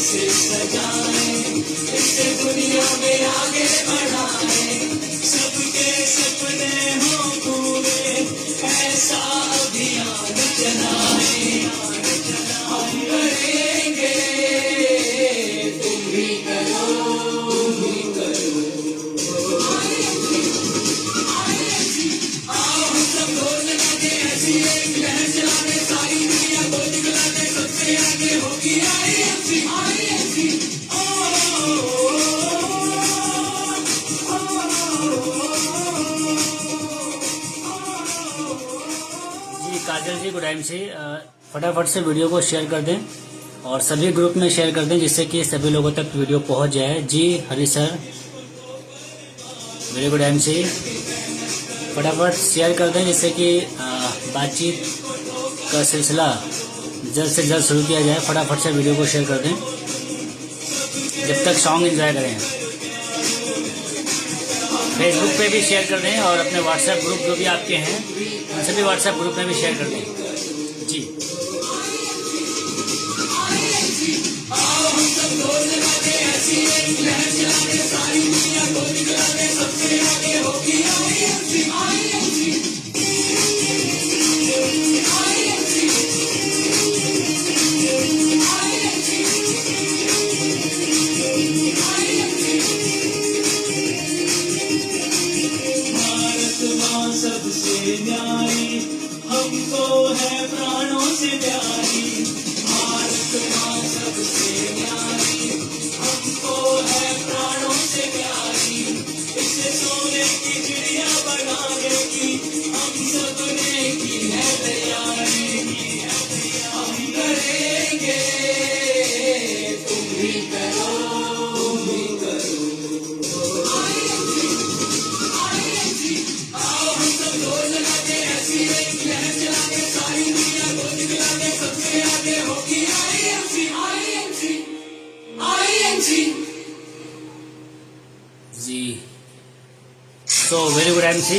इसे सजाएं, इसे दुनिया में आगे बढ़ाएं, सबके सपने हो पूरे, ऐसा अभियान चलाएं, हम करेंगे, तुम भी करो, तुम भी करो। आओ हम सब ढोल लगाते, ऐसी एक लहर चलाते, सारी दुनिया को दिखलाते, सबसे आगे होगी IMC, IMC। जी काजल जी, गुड टाइम से फटाफट से वीडियो को शेयर कर दें और सभी ग्रुप में शेयर कर दें जिससे कि सभी लोगों तक वीडियो पहुंच जाए। जी हरी सर, वेरी गुड टाइम से फटाफट शेयर कर दें जिससे कि बातचीत का सिलसिला जल्द से जल्द शुरू किया जाए। फटाफट से वीडियो को शेयर कर दें जब तक सॉन्ग एंजॉय करें। फेसबुक पे भी शेयर कर दें और अपने व्हाट्सएप ग्रुप जो भी आपके हैं उन सभी व्हाट्सएप ग्रुप में भी शेयर कर दें। जी सबसे न्यारी, हमको है प्राणों से प्यारी, भारत माँ सबसे न्यारी, हमको है प्राणों से प्यारी, इसे सोने की चिड़िया बनाने की हम सबने की है तैयारी, हम करेंगे, तुम भी करो, तुम भी करो। जी सो वेरी गुड MC।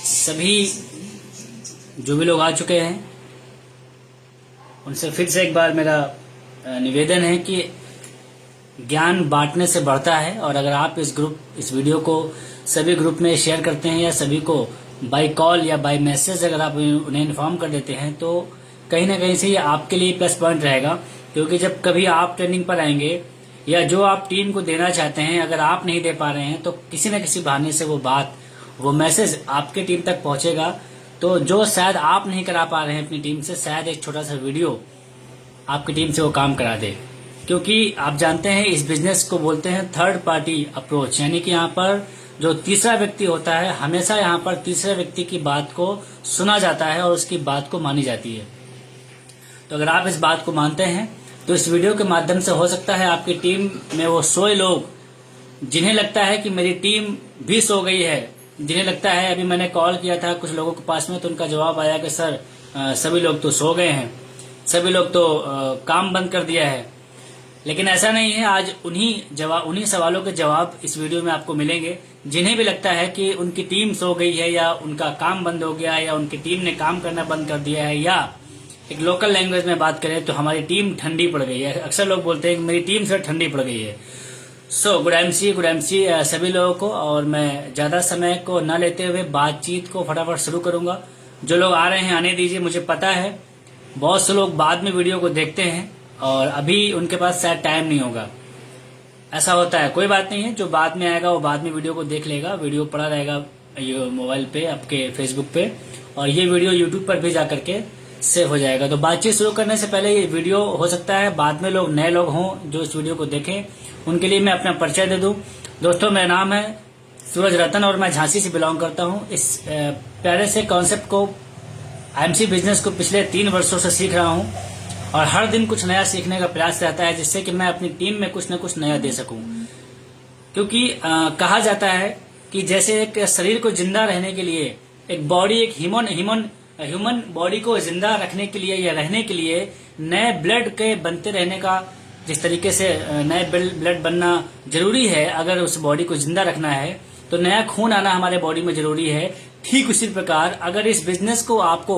सभी जो भी लोग आ चुके हैं उनसे फिर से एक बार मेरा निवेदन है कि ज्ञान बांटने से बढ़ता है और अगर आप इस वीडियो को सभी ग्रुप में शेयर करते हैं या सभी को बाय कॉल या बाय मैसेज अगर आप उन्हें इन्फॉर्म कर देते हैं तो कहीं ना कहीं से ये आपके लिए प्लस पॉइंट रहेगा। क्योंकि जब कभी आप ट्रेनिंग पर आएंगे या जो आप टीम को देना चाहते हैं अगर आप नहीं दे पा रहे हैं तो किसी न किसी बहाने से वो मैसेज आपके टीम तक पहुंचेगा। तो जो शायद आप नहीं करा पा रहे हैं अपनी टीम से, शायद एक छोटा सा वीडियो आपकी टीम से वो काम करा दे। क्योंकि आप जानते हैं इस बिजनेस को बोलते हैं थर्ड पार्टी अप्रोच, यानी कि यहाँ पर जो तीसरा व्यक्ति होता है हमेशा यहाँ पर तीसरे व्यक्ति की बात को सुना जाता है और उसकी बात को मानी जाती है। तो अगर आप इस बात को मानते हैं तो इस वीडियो के माध्यम से हो सकता है आपकी टीम में वो 100 लोग जिन्हें लगता है कि मेरी टीम भी सो गई है, जिन्हें लगता है अभी मैंने कॉल किया था कुछ लोगों के पास में तो उनका जवाब आया कि सर सभी लोग तो सो गए हैं, सभी लोग तो काम बंद कर दिया है। लेकिन ऐसा नहीं है। आज उन्हीं सवालों के जवाब इस वीडियो में आपको मिलेंगे जिन्हें भी लगता है कि उनकी टीम सो गई है या उनका काम बंद हो गया है या उनकी टीम ने काम करना बंद कर दिया है या एक लोकल लैंग्वेज में बात करें तो हमारी टीम ठंडी पड़ गई है। अक्सर लोग बोलते हैं कि मेरी टीम से ठंडी पड़ गई है। सो गुड MC सभी लोगों को। और मैं ज्यादा समय को न लेते हुए बातचीत को फटाफट शुरू करूंगा। जो लोग आ रहे हैं आने दीजिए। मुझे पता है बहुत से लोग बाद में वीडियो को देखते हैं और अभी उनके पास शायद टाइम नहीं होगा, ऐसा होता है। कोई बात नहीं है, जो बाद में आएगा वो बाद में वीडियो को देख लेगा। वीडियो पड़ा रहेगा ये मोबाइल पे, आपके फेसबुक पे, और ये वीडियो यूट्यूब पर भी जा करके सेव हो जाएगा। तो बातचीत शुरू करने से पहले ये वीडियो हो सकता है बाद में लोग नए लोग हों जो इस वीडियो को देखें, उनके लिए मैं अपना परिचय दे दूं। दोस्तों मेरा नाम है सूरज रतन और मैं झांसी से बिलोंग करता हूं। इस प्यारे से कॉन्सेप्ट को IMC बिजनेस को पिछले 3 वर्षों से सीख रहा हूं और हर दिन कुछ नया सीखने का प्रयास रहता है जिससे कि मैं अपनी टीम में कुछ न कुछ नया दे सकूं। क्योंकि कहा जाता है कि जैसे एक शरीर को जिंदा रहने के लिए एक बॉडी, एक ह्यूमन बॉडी को जिंदा रखने के लिए या रहने के लिए नए ब्लड के बनते रहने का, जिस तरीके से नए ब्लड बनना जरूरी है अगर उस बॉडी को जिंदा रखना है, तो नया खून आना हमारे बॉडी में जरूरी है। ठीक उसी प्रकार अगर इस बिजनेस को आपको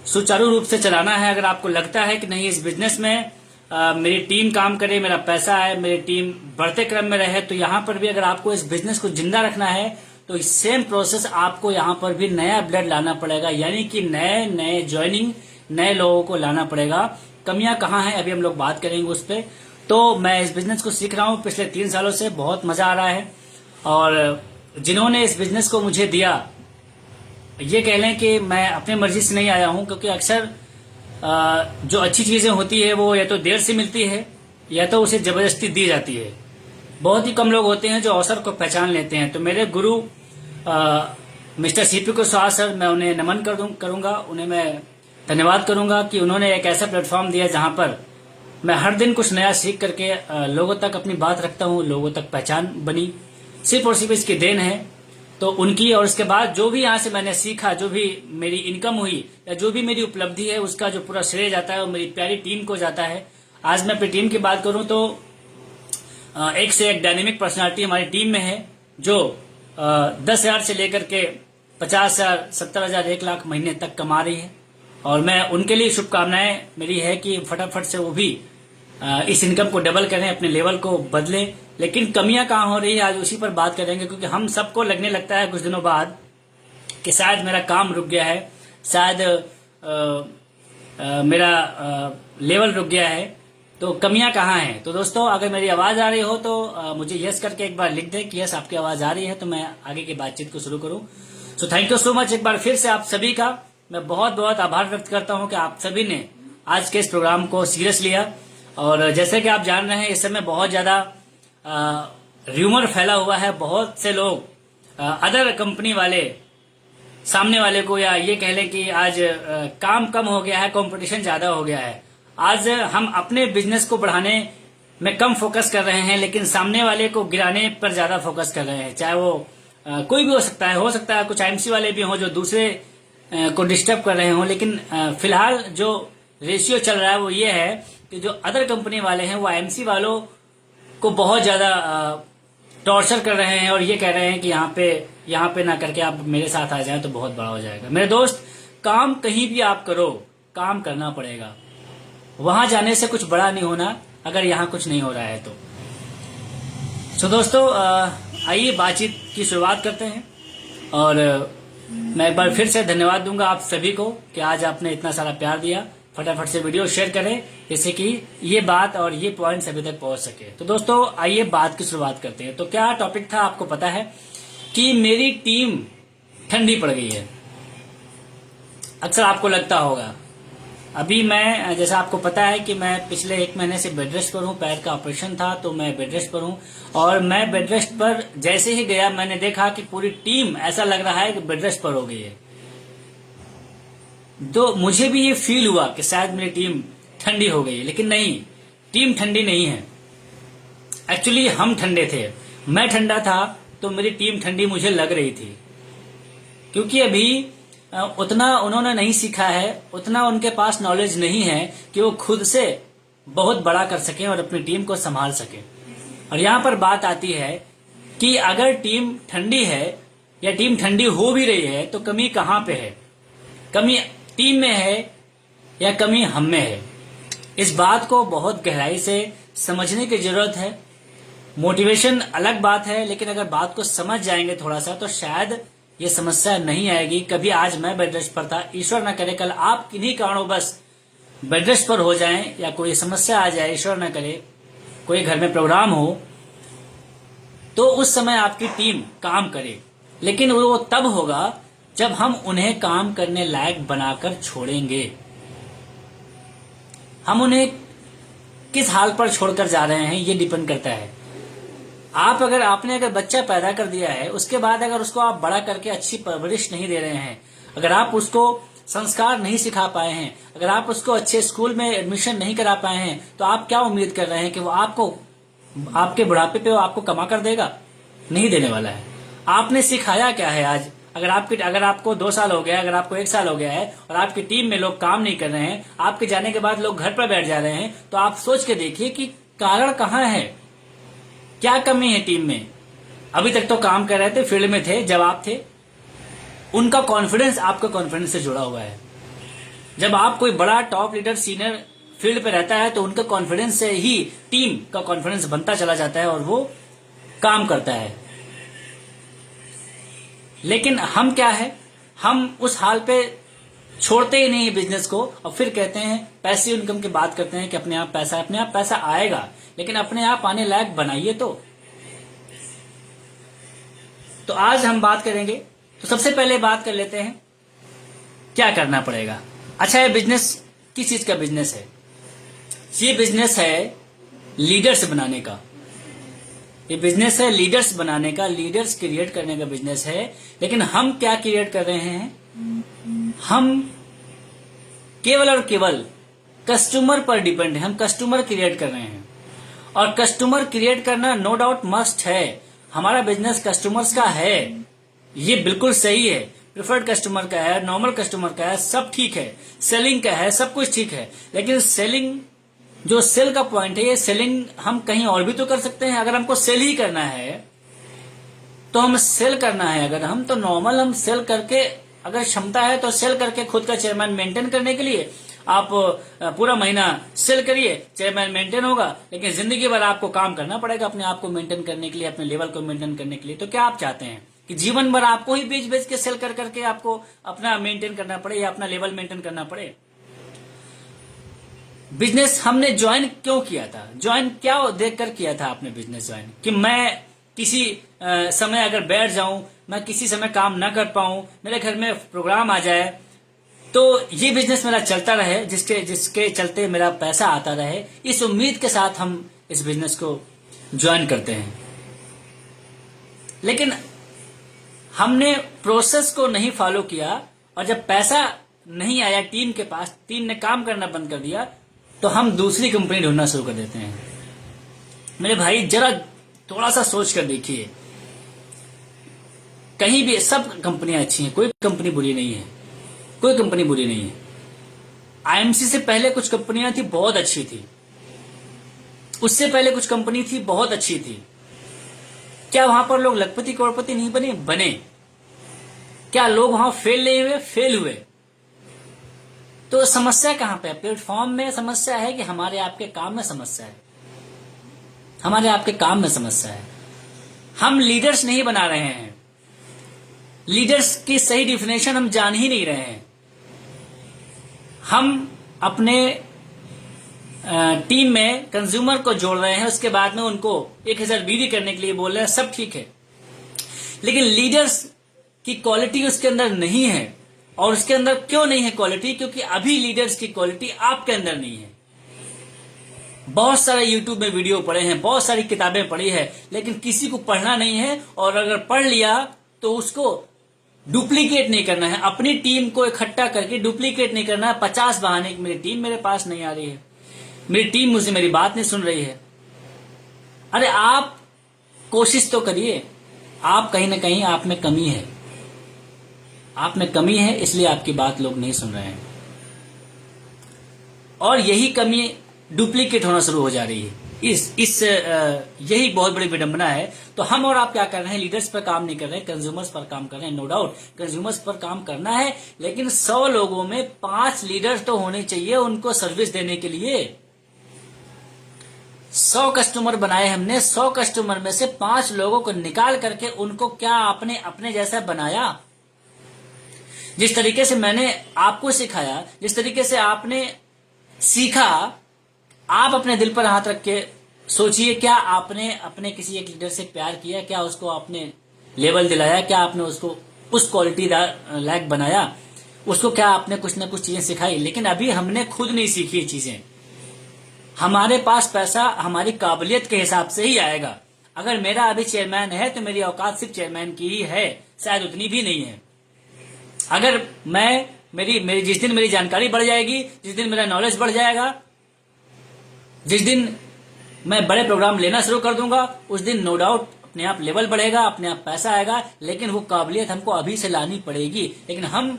सुचारू रूप से चलाना है, अगर आपको लगता है कि नहीं इस बिजनेस में मेरी टीम काम करे, मेरा पैसा आए, मेरी टीम बढ़ते क्रम में रहे। तो यहाँ पर भी अगर आपको इस बिजनेस को जिंदा रखना है तो सेम प्रोसेस आपको यहाँ पर भी नया ब्लड लाना पड़ेगा, यानी कि नए नए ज्वाइनिंग, नए लोगों को लाना पड़ेगा। कमियां कहाँ हैं अभी हम लोग बात करेंगे उस पर। तो मैं इस बिजनेस को सीख रहा हूँ पिछले 3 सालों से, बहुत मजा आ रहा है। और जिन्होंने इस बिजनेस को मुझे दिया, ये कह लें कि मैं अपनी मर्जी से नहीं आया हूँ, क्योंकि अक्सर जो अच्छी चीजें होती है वो या तो देर से मिलती है या तो उसे जबरदस्ती दी जाती है। बहुत ही कम लोग होते हैं जो अवसर को पहचान लेते हैं। तो मेरे गुरु मिस्टर सीपी कुशवाहा सर, मैं उन्हें नमन करूंगा, उन्हें मैं धन्यवाद करूंगा कि उन्होंने एक ऐसा प्लेटफॉर्म दिया जहां पर मैं हर दिन कुछ नया सीख करके लोगों तक अपनी बात रखता हूं, लोगों तक पहचान बनी। सिर्फ और सिर्फ इसकी देन है तो उनकी। और उसके बाद जो भी यहाँ से मैंने सीखा, जो भी मेरी इनकम हुई या जो भी मेरी उपलब्धि है, उसका जो पूरा श्रेय जाता है वो मेरी प्यारी टीम को जाता है। आज मैं अपनी टीम की बात करूं तो एक से एक डायनेमिक पर्सनालिटी हमारी टीम में है, जो 10,000 से लेकर के 50,000, 70,000, 1 लाख महीने तक कमा रही है। और मैं उनके लिए शुभकामनाएं मेरी है कि फटाफट से वो भी इस इनकम को डबल करें, अपने लेवल को बदलें। लेकिन कमियां कहाँ हो रही है आज उसी पर बात करेंगे, क्योंकि हम सबको लगने लगता है कुछ दिनों बाद कि शायद मेरा काम रुक गया है, शायद मेरा लेवल रुक गया है। तो कमियां कहाँ हैं? तो दोस्तों, अगर मेरी आवाज आ रही हो तो मुझे यस करके एक बार लिख दें कि यस आपकी आवाज आ रही है, तो मैं आगे की बातचीत को शुरू करूं। So thank you so much एक बार फिर से आप सभी का मैं बहुत बहुत आभार व्यक्त करता हूं कि आप सभी ने आज के इस प्रोग्राम को सीरियस लिया। और जैसे कि आप जान रहे हैं, इस समय बहुत ज्यादा र्यूमर फैला हुआ है। बहुत से लोग अदर कंपनी वाले सामने वाले को, या ये कह लें कि आज काम कम हो गया है, कंपटीशन ज्यादा हो गया है। आज हम अपने बिजनेस को बढ़ाने में कम फोकस कर रहे हैं, लेकिन सामने वाले को गिराने पर ज्यादा फोकस कर रहे हैं। चाहे वो कोई भी हो सकता है कुछ आईएमसी वाले भी हों जो दूसरे को डिस्टर्ब कर रहे हों। लेकिन फिलहाल जो रेशियो चल रहा है वो ये है कि जो अदर कंपनी वाले हैं वो आईएमसी वालों को बहुत ज्यादा टॉर्चर कर रहे हैं और ये कह रहे हैं कि यहाँ पे ना करके आप मेरे साथ आ जाएं तो बहुत बड़ा हो जाएगा। मेरे दोस्त, काम कहीं भी आप करो, काम करना पड़ेगा। वहां जाने से कुछ बड़ा नहीं होना अगर यहाँ कुछ नहीं हो रहा है तो। सो दोस्तों, आइए बातचीत की शुरुआत करते हैं। और मैं एक बार फिर से धन्यवाद दूंगा आप सभी को कि आज आपने इतना सारा प्यार दिया। फटाफट से वीडियो शेयर करें जिससे कि ये बात और ये पॉइंट सभी तक पहुंच सके। तो दोस्तों, आइए बात की शुरुआत करते हैं। तो क्या टॉपिक था, आपको पता है कि मेरी टीम ठंडी पड़ गई है। अक्सर आपको लगता होगा, अभी मैं, जैसा आपको पता है कि मैं पिछले 1 महीने से बेड रेस्ट पर हूं, पैर का ऑपरेशन था तो मैं बेड रेस्ट पर हूं। और मैं बेड रेस्ट पर जैसे ही गया, मैंने देखा कि पूरी टीम ऐसा लग रहा है कि बेड रेस्ट पर हो गई है। तो मुझे भी ये फील हुआ कि शायद मेरी टीम ठंडी हो गई है, लेकिन नहीं, टीम ठंडी नहीं है। एक्चुअली हम ठंडे थे, मैं ठंडा था तो मेरी टीम ठंडी मुझे लग रही थी, क्योंकि अभी उतना उन्होंने नहीं सीखा है, उतना उनके पास नॉलेज नहीं है कि वो खुद से बहुत बड़ा कर सकें और अपनी टीम को संभाल सकें। और यहाँ पर बात आती है कि अगर टीम ठंडी है या टीम ठंडी हो भी रही है तो कमी कहाँ पे है? कमी टीम में है या कमी हम में है? इस बात को बहुत गहराई से समझने की जरूरत है। मोटिवेशन अलग बात है, लेकिन अगर बात को समझ जाएंगे थोड़ा सा तो शायद ये समस्या नहीं आएगी। कभी आज मैं बेड रेस्ट पर था, ईश्वर न करे कल आप किन्हीं कारणों बस बेड रेस्ट पर हो जाएं या कोई समस्या आ जाए, ईश्वर न करे कोई घर में प्रोग्राम हो, तो उस समय आपकी टीम काम करे। लेकिन वो तब होगा जब हम उन्हें काम करने लायक बनाकर छोड़ेंगे। हम उन्हें किस हाल पर छोड़कर जा रहे हैं ये डिपेंड करता है। आपने अगर बच्चा पैदा कर दिया है, उसके बाद अगर उसको आप बड़ा करके अच्छी परवरिश नहीं दे रहे हैं, अगर आप उसको संस्कार नहीं सिखा पाए हैं, अगर आप उसको अच्छे स्कूल में एडमिशन नहीं करा पाए हैं, तो आप क्या उम्मीद कर रहे हैं कि वो आपको आपके बुढ़ापे पे वो आपको कमा कर देगा? नहीं देने वाला है। आपने सिखाया क्या है आज? अगर आपको 2 साल हो गया, अगर आपको 1 साल हो गया है और आपकी टीम में लोग काम नहीं कर रहे हैं, आपके जाने के बाद लोग घर पर बैठ जा रहे हैं, तो आप सोच के देखिए कि कारण कहाँ है, क्या कमी है टीम में? अभी तक तो काम कर रहे थे, फील्ड में थे, जवाब थे, उनका कॉन्फिडेंस आपका कॉन्फिडेंस से जुड़ा हुआ है। जब आप कोई बड़ा टॉप लीडर सीनियर फील्ड पे रहता है तो उनका कॉन्फिडेंस से ही टीम का कॉन्फिडेंस बनता चला जाता है और वो काम करता है। लेकिन हम क्या है, हम उस हाल पे छोड़ते ही नहीं है बिजनेस को और फिर कहते हैं पैसिव इनकम की बात करते हैं कि अपने आप पैसा आएगा, लेकिन अपने आप आने लायक बनाइए। तो आज हम बात करेंगे। तो सबसे पहले बात कर लेते हैं क्या करना पड़ेगा। अच्छा, ये बिजनेस किस चीज का बिजनेस है? ये बिजनेस है लीडर्स बनाने का। ये बिजनेस है लीडर्स बनाने का, लीडर्स क्रिएट करने का बिजनेस है। लेकिन हम क्या क्रिएट कर रहे हैं? हम केवल और केवल कस्टमर पर डिपेंड है। हम कस्टमर क्रिएट कर रहे हैं और कस्टमर क्रिएट करना नो डाउट मस्ट है। हमारा बिजनेस कस्टमर्स का है, ये बिल्कुल सही है। प्रिफर्ड कस्टमर का है, नॉर्मल कस्टमर का है, सब ठीक है। सेलिंग का है, सब कुछ ठीक है। लेकिन सेलिंग, जो सेल का पॉइंट है, ये सेलिंग हम कहीं और भी तो कर सकते हैं। अगर हमको सेल ही करना है तो हम सेल करना है। अगर हम तो नॉर्मल हम सेल करके, अगर क्षमता है तो सेल करके खुद का चेयरमैन मेंटेन करने के लिए आप पूरा महीना सेल करिए, चेयरमैन मेंटेन होगा। लेकिन जिंदगी भर आपको काम करना पड़ेगा अपने आप को मेंटेन करने के लिए, अपने लेवल को मेंटेन करने के लिए। तो क्या आप चाहते हैं कि जीवन भर आपको ही बेच बेच के सेल कर करके आपको अपना मेंटेन करना पड़े या अपना लेवल मेंटेन करना पड़े? बिजनेस हमने ज्वाइन क्यों किया था? ज्वाइन क्या देखकर किया था आपने बिजनेस ज्वाइन? कि मैं किसी समय अगर बैठ जाऊं, मैं किसी समय काम ना कर पाऊं, मेरे घर में प्रोग्राम आ जाए, तो ये बिजनेस मेरा चलता रहे, जिसके चलते मेरा पैसा आता रहे, इस उम्मीद के साथ हम इस बिजनेस को ज्वाइन करते हैं। लेकिन हमने प्रोसेस को नहीं फॉलो किया और जब पैसा नहीं आया टीम के पास, टीम ने काम करना बंद कर दिया, तो हम दूसरी कंपनी ढूंढना शुरू कर देते हैं। मेरे भाई, जरा थोड़ा सा सोच कर देखिए। कहीं भी सब कंपनियां अच्छी हैं, कोई कंपनी बुरी नहीं है, कोई कंपनी बुरी नहीं है। आईएमसी से पहले कुछ कंपनियां थी, बहुत अच्छी थी। उससे पहले कुछ कंपनी थी, बहुत अच्छी थी। क्या वहां पर लोग लखपति करोड़पति नहीं बने? बने। क्या लोग वहां फेल नहीं हुए? फेल हुए। तो समस्या कहां पे है? प्लेटफॉर्म में समस्या है कि हमारे आपके काम में समस्या है? हमारे आपके काम में समस्या है। हम लीडर्स नहीं बना रहे हैं। लीडर्स की सही डिफिनेशन हम जान ही नहीं रहे हैं। हम अपने टीम में कंज्यूमर को जोड़ रहे हैं, उसके बाद में उनको 1000 बीवी करने के लिए बोल रहे हैं, सब ठीक है। लेकिन लीडर्स की क्वालिटी उसके अंदर नहीं है। और उसके अंदर क्यों नहीं है क्वालिटी? क्योंकि अभी लीडर्स की क्वालिटी आपके अंदर नहीं है। बहुत सारे यूट्यूब में वीडियो पढ़े हैं, बहुत सारी किताबें पढ़ी है, लेकिन किसी को पढ़ना नहीं है। और अगर पढ़ लिया तो उसको डुप्लीकेट नहीं करना है। अपनी टीम को इकट्ठा करके डुप्लीकेट नहीं करना है। 50 बहाने कि मेरी टीम मेरे पास नहीं आ रही है, मेरी टीम मुझे मेरी बात नहीं सुन रही है। अरे आप कोशिश तो करिए। आप कहीं ना कहीं आप में कमी है, आप में कमी है, इसलिए आपकी बात लोग नहीं सुन रहे हैं। और यही कमी डुप्लीकेट होना शुरू हो जा रही है। यही बहुत बड़ी विडंबना है। तो हम और आप क्या कर रहे हैं? लीडर्स पर काम नहीं कर रहे हैं, कंज्यूमर्स पर काम कर रहे हैं। नो डाउट कंज्यूमर्स पर काम करना है, लेकिन 100 लोगों में 5 लीडर्स तो होने चाहिए उनको सर्विस देने के लिए। 100 कस्टमर बनाए हमने, 100 कस्टमर में से 5 लोगों को निकाल करके उनको क्या आपने अपने जैसा बनाया? जिस तरीके से मैंने आपको सिखाया, जिस तरीके से आपने सीखा, आप अपने दिल पर हाथ रख के सोचिए, क्या आपने अपने किसी एक लीडर से प्यार किया? क्या उसको आपने लेवल दिलाया? क्या आपने उसको उस क्वालिटी लायक बनाया? उसको क्या आपने कुछ ना कुछ चीजें सिखाई? लेकिन अभी हमने खुद नहीं सीखी चीजें। हमारे पास पैसा हमारी काबिलियत के हिसाब से ही आएगा। अगर मेरा अभी चेयरमैन है तो मेरी औकात सिर्फ चेयरमैन की ही है, शायद उतनी भी नहीं है। अगर मेरी जिस दिन मेरी जानकारी बढ़ जाएगी, जिस दिन मेरा नॉलेज बढ़ जाएगा, जिस दिन मैं बड़े प्रोग्राम लेना शुरू कर दूंगा, उस दिन नो डाउट अपने आप लेवल बढ़ेगा, अपने आप पैसा आएगा। लेकिन वो काबिलियत हमको अभी से लानी पड़ेगी। लेकिन हम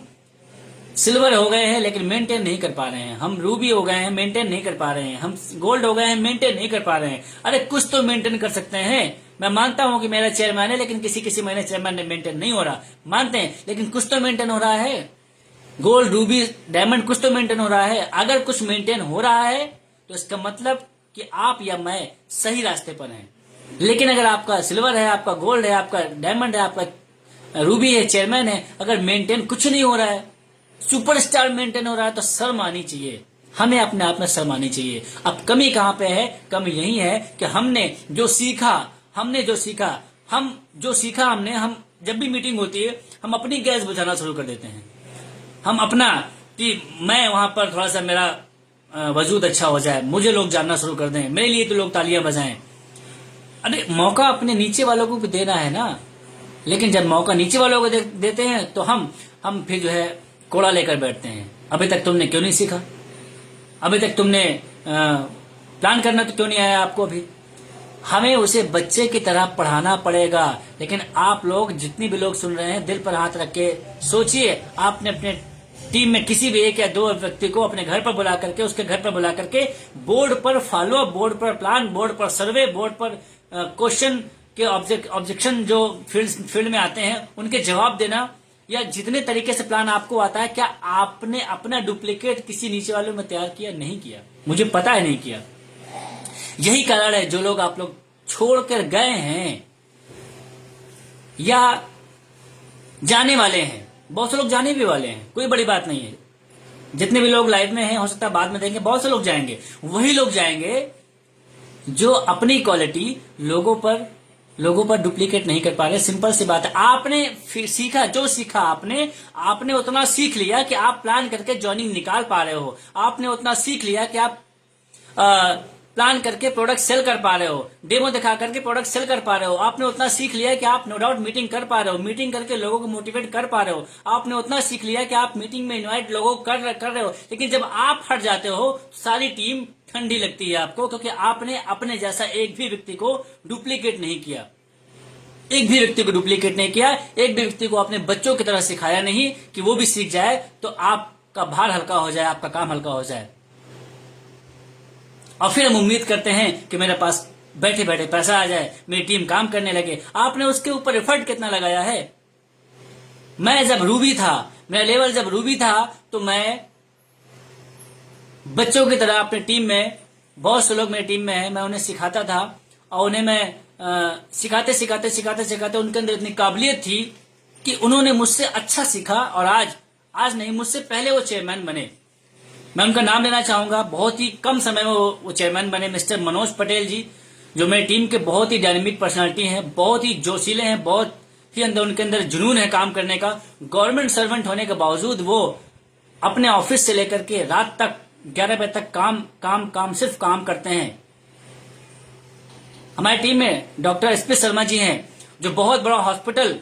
सिल्वर हो गए हैं लेकिन मेंटेन नहीं कर पा रहे हैं। हम रूबी हो गए हैं, मेंटेन नहीं कर पा रहे हैं। हम गोल्ड हो गए हैं, मेंटेन नहीं कर पा रहे हैं। अरे कुछ तो मेंटेन कर सकते हैं। मैं मानता हूं कि मेरा चेयरमैन है, लेकिन किसी किसी महीने चेयरमैन ने मेंटेन नहीं हो रहा, मानते हैं, लेकिन कुछ तो मेंटेन हो रहा है। गोल्ड, रूबी, डायमंड कुछ तो मेंटेन हो रहा है। अगर कुछ मेंटेन हो रहा है तो इसका मतलब कि आप या मैं सही रास्ते पर हैं। लेकिन अगर आपका सिल्वर है, आपका गोल्ड है, आपका डायमंड है, आपका रूबी है, चेयरमैन है, अगर मेंटेन कुछ नहीं हो रहा है, सुपरस्टार मेंटेन हो रहा है, तो शर्म आनी चाहिए। हमें अपने आप में शर्म आनी चाहिए। अब कमी कहां पे है? कमी यही है कि हमने जो सीखा हमने, हम जब भी मीटिंग होती है हम अपनी गैस बुझाना शुरू कर देते हैं। हम अपना कि मैं वहां पर थोड़ा सा मेरा वजूद अच्छा हो जाए, मुझे लोग जानना शुरू कर दें, मेरे लिए तो लोग तालियां बजाएं। अरे मौका अपने नीचे वालों को भी देना है ना। लेकिन जब मौका नीचे वालों को देते हैं तो हम फिर जो है कोड़ा लेकर बैठते हैं। अभी तक तुमने क्यों नहीं सीखा? अभी तक तुमने प्लान करना तो क्यों नहीं आया आपको? अभी हमें उसे बच्चे की तरह पढ़ाना पड़ेगा। लेकिन आप लोग, जितनी भी लोग सुन रहे हैं, दिल पर हाथ रख के सोचिए, आपने अपने टीम में किसी भी 1 या 2 व्यक्ति को अपने घर पर बुला करके, उसके घर पर बुला करके बोर्ड पर फॉलो अप, बोर्ड पर प्लान, बोर्ड पर सर्वे, बोर्ड पर क्वेश्चन के ऑब्जेक्शन जो फील्ड में आते हैं उनके जवाब देना, या जितने तरीके से प्लान आपको आता है, क्या आपने अपना डुप्लीकेट किसी नीचे वालों में तैयार किया? नहीं किया। मुझे पता है नहीं किया। यही कारण है जो लोग आप लोग छोड़कर गए हैं या जाने वाले हैं। बहुत से लोग जाने भी वाले हैं, कोई बड़ी बात नहीं है। जितने भी लोग लाइव में हैं, हो सकता है बाद में देंगे, बहुत से लोग जाएंगे। वही लोग जाएंगे जो अपनी क्वालिटी लोगों पर डुप्लीकेट नहीं कर पा रहे। सिंपल सी बात है। आपने फिर सीखा, जो सीखा आपने उतना सीख लिया कि आप प्लान करके ज्वाइनिंग निकाल पा रहे हो। आपने उतना सीख लिया कि आप प्लान करके प्रोडक्ट सेल कर पा रहे हो, डेमो दिखा करके प्रोडक्ट सेल कर पा रहे हो। आपने उतना सीख लिया कि आप नो डाउट मीटिंग कर पा रहे हो, मीटिंग करके लोगों को मोटिवेट कर पा रहे हो। आपने उतना सीख लिया कि आप मीटिंग में इनवाइट लोगों को कर रहे हो। लेकिन जब आप हट जाते हो, सारी टीम ठंडी लगती है आपको, क्योंकि आपने अपने जैसा एक भी व्यक्ति को डुप्लीकेट नहीं किया। एक भी व्यक्ति को डुप्लीकेट नहीं किया। एक भी व्यक्ति को अपने बच्चों की तरह सिखाया नहीं कि वो भी सीख जाए तो आपका भार हल्का हो जाए, आपका काम हल्का हो जाए। और फिर हम उम्मीद करते हैं कि मेरे पास बैठे बैठे पैसा आ जाए, मेरी टीम काम करने लगे। आपने उसके ऊपर एफर्ट कितना लगाया है? मैं जब रूबी था, मेरा लेवल जब रूबी था, तो मैं बच्चों की तरह अपनी टीम में, बहुत से लोग मेरी टीम में है, मैं उन्हें सिखाता था। और उन्हें मैं सिखाते सिखाते उनके अंदर इतनी काबिलियत थी कि उन्होंने मुझसे अच्छा सीखा। और आज नहीं, मुझसे पहले वो चेयरमैन बने। मैं उनका नाम लेना चाहूंगा। बहुत ही कम समय में वो चेयरमैन बने, मिस्टर मनोज पटेल जी, जो मेरी टीम के बहुत ही डायनेमिक पर्सनालिटी हैं, बहुत ही जोशीले हैं, बहुत ही उनके अंदर जुनून है काम करने का। गवर्नमेंट सर्वेंट होने के बावजूद वो अपने ऑफिस से लेकर के रात तक 11 बजे तक काम सिर्फ काम करते हैं। हमारी टीम में डॉक्टर SP शर्मा जी हैं, जो बहुत बड़ा हॉस्पिटल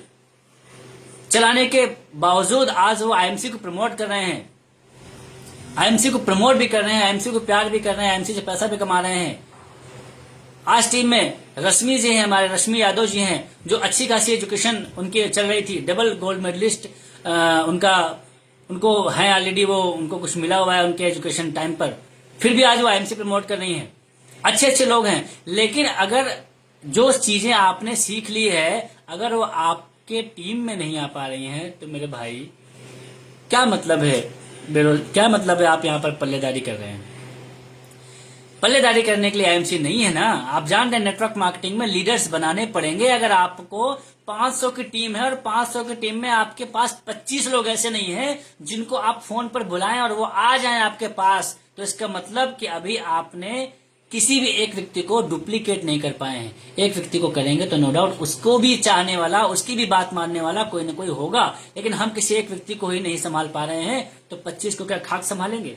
चलाने के बावजूद आज वो IMC को प्रमोट कर रहे हैं। IMC को प्रमोट भी कर रहे हैं, IMC को प्यार भी कर रहे हैं, IMC से पैसा भी कमा रहे हैं। आज टीम में रश्मि जी हैं, हमारे रश्मि यादव जी हैं, जो अच्छी खासी एजुकेशन उनकी चल रही थी, डबल गोल्ड मेडलिस्ट उनको है ऑलरेडी, वो उनको कुछ मिला हुआ है उनके एजुकेशन टाइम पर, फिर भी आज वो IMC प्रमोट कर रही हैं। अच्छे लोग हैं। लेकिन अगर जो चीजें आपने सीख ली है, अगर वो आपके टीम में नहीं आ पा रही हैं, तो मेरे भाई क्या मतलब है? क्या मतलब है आप यहाँ पर पल्लेदारी कर रहे हैं? पल्लेदारी करने के लिए IMC नहीं है ना। आप जान रहे हैं नेटवर्क मार्केटिंग में लीडर्स बनाने पड़ेंगे। अगर आपको 500 की टीम है और 500 की टीम में आपके पास 25 लोग ऐसे नहीं है जिनको आप फोन पर बुलाएं और वो आ जाएं आपके पास, तो इसका मतलब कि अभी आपने किसी भी एक व्यक्ति को डुप्लीकेट नहीं कर पाए हैं। एक व्यक्ति को करेंगे तो नो डाउट उसको भी चाहने वाला, उसकी भी बात मानने वाला कोई ना कोई होगा। लेकिन हम किसी एक व्यक्ति को ही नहीं संभाल पा रहे हैं, तो 25 को क्या खाक संभालेंगे?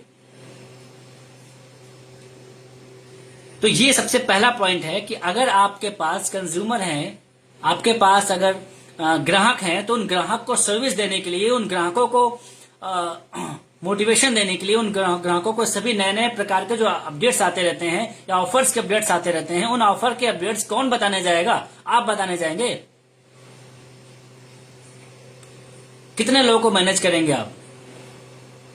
तो ये सबसे पहला पॉइंट है कि अगर आपके पास कंज्यूमर हैं, आपके पास अगर ग्राहक हैं, तो उन ग्राहक को सर्विस देने के लिए, उन ग्राहकों को मोटिवेशन देने के लिए, उन ग्राहकों को सभी नए प्रकार के जो अपडेट्स आते रहते हैं या ऑफर्स के अपडेट्स आते रहते हैं, उन ऑफर के अपडेट्स कौन बताने जाएगा? आप बताने जाएंगे? कितने लोगों को मैनेज करेंगे आप?